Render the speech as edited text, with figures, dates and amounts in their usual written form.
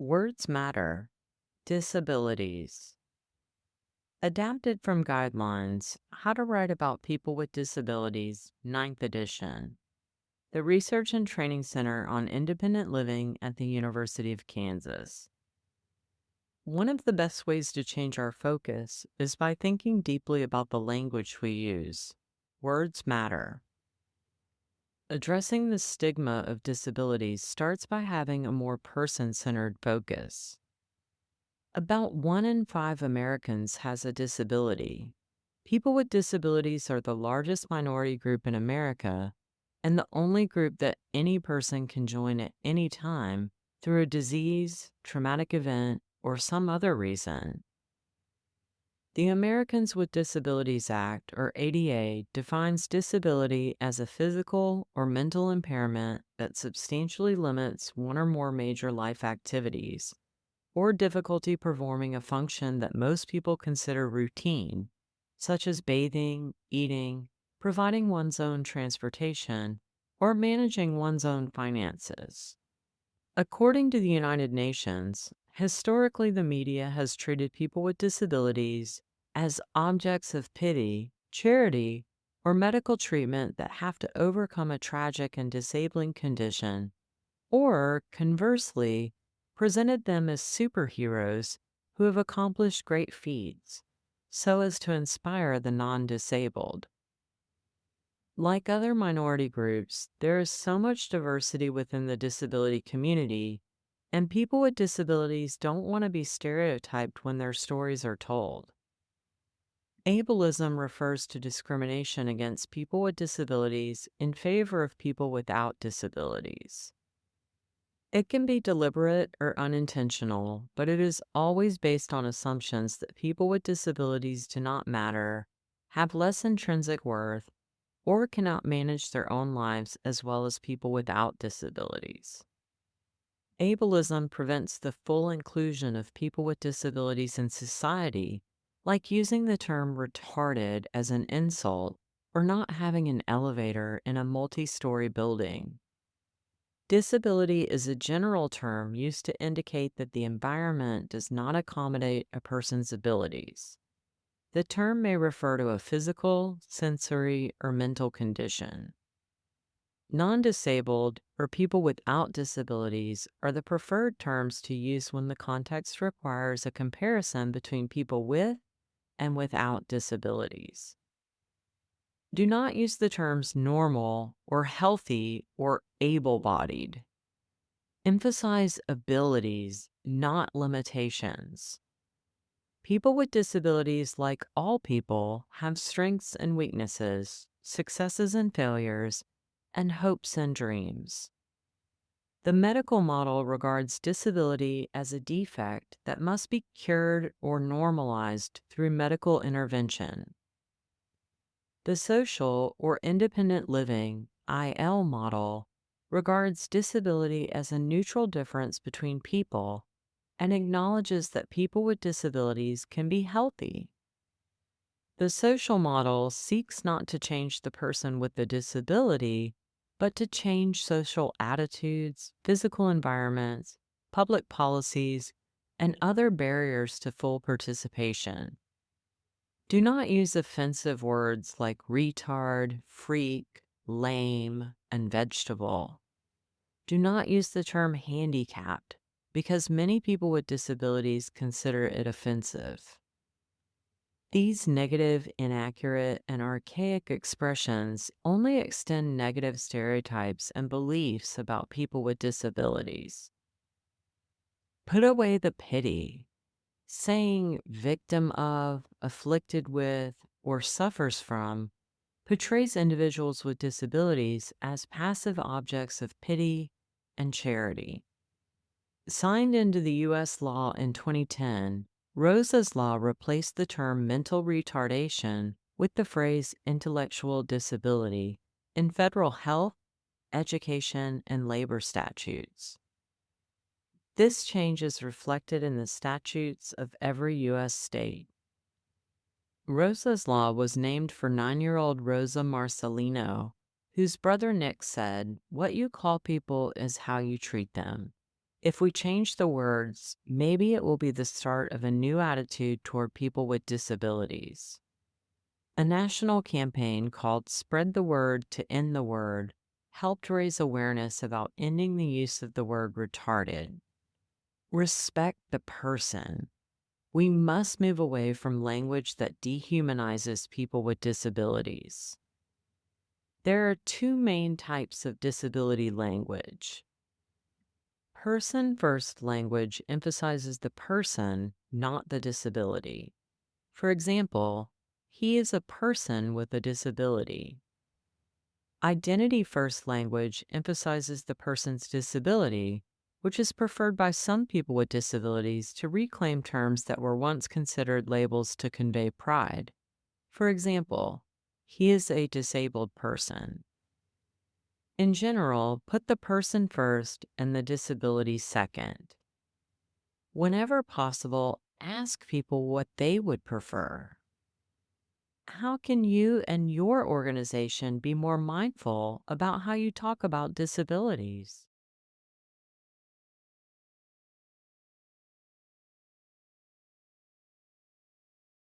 Words Matter. Disabilities. Adapted from Guidelines How to Write About People with Disabilities, Ninth edition. The Research and Training Center on Independent Living at the University of Kansas. One of the best ways to change our focus is by thinking deeply about the language we use. Words matter. Addressing the stigma of disabilities starts by having a more person centered focus. About 1 in 5 Americans has a disability. People with disabilities are the largest minority group in America and the only group that any person can join at any time through a disease, traumatic event, or some other reason. The Americans with Disabilities Act, or ADA, defines disability as a physical or mental impairment that substantially limits one or more major life activities or difficulty performing a function that most people consider routine, such as bathing, eating, providing one's own transportation, or managing one's own finances. According to the United Nations, historically the media has treated people with disabilities as objects of pity, charity, or medical treatment that have to overcome a tragic and disabling condition, or conversely, presented them as superheroes who have accomplished great feats, so as to inspire the non disabled. Like other minority groups, there is so much diversity within the disability community, and people with disabilities don't want to be stereotyped when their stories are told. Ableism refers to discrimination against people with disabilities in favor of people without disabilities. It can be deliberate or unintentional, but it is always based on assumptions that people with disabilities do not matter, have less intrinsic worth, or cannot manage their own lives as well as people without disabilities. Ableism prevents the full inclusion of people with disabilities in society, like using the term retarded as an insult or not having an elevator in a multi-story building. Disability is a general term used to indicate that the environment does not accommodate a person's abilities. The term may refer to a physical, sensory, or mental condition. Non-disabled or people without disabilities are the preferred terms to use when the context requires a comparison between people with and without disabilities. Do not use the terms normal or healthy or able-bodied. Emphasize abilities, not limitations. People with disabilities, like all people, have strengths and weaknesses, successes and failures, and hopes and dreams. The medical model regards disability as a defect that must be cured or normalized through medical intervention. The social or independent living (IL) model regards disability as a neutral difference between people and acknowledges that people with disabilities can be healthy. The social model seeks not to change the person with the disability, but to change social attitudes, physical environments, public policies, and other barriers to full participation. Do not use offensive words like retard, freak, lame, and vegetable. Do not use the term handicapped because many people with disabilities consider it offensive. These negative, inaccurate, and archaic expressions only extend negative stereotypes and beliefs about people with disabilities. Put away the pity. Saying victim of, afflicted with, or suffers from portrays individuals with disabilities as passive objects of pity and charity. Signed into the U.S. law in 2010, Rosa's Law replaced the term mental retardation with the phrase intellectual disability in federal health, education, and labor statutes. This change is reflected in the statutes of every U.S. state. Rosa's Law was named for 9-year-old Rosa Marcelino, whose brother Nick said, "What you call people is how you treat them." If we change the words, maybe it will be the start of a new attitude toward people with disabilities. A national campaign called Spread the Word to End the Word helped raise awareness about ending the use of the word retarded. Respect the person. We must move away from language that dehumanizes people with disabilities. There are two main types of disability language. Person first language emphasizes the person, not the disability. For example, he is a person with a disability. Identity first language emphasizes the person's disability, which is preferred by some people with disabilities to reclaim terms that were once considered labels to convey pride. For example, he is a disabled person. In general, put the person first and the disability second. Whenever possible, ask people what they would prefer. How can you and your organization be more mindful about how you talk about disabilities?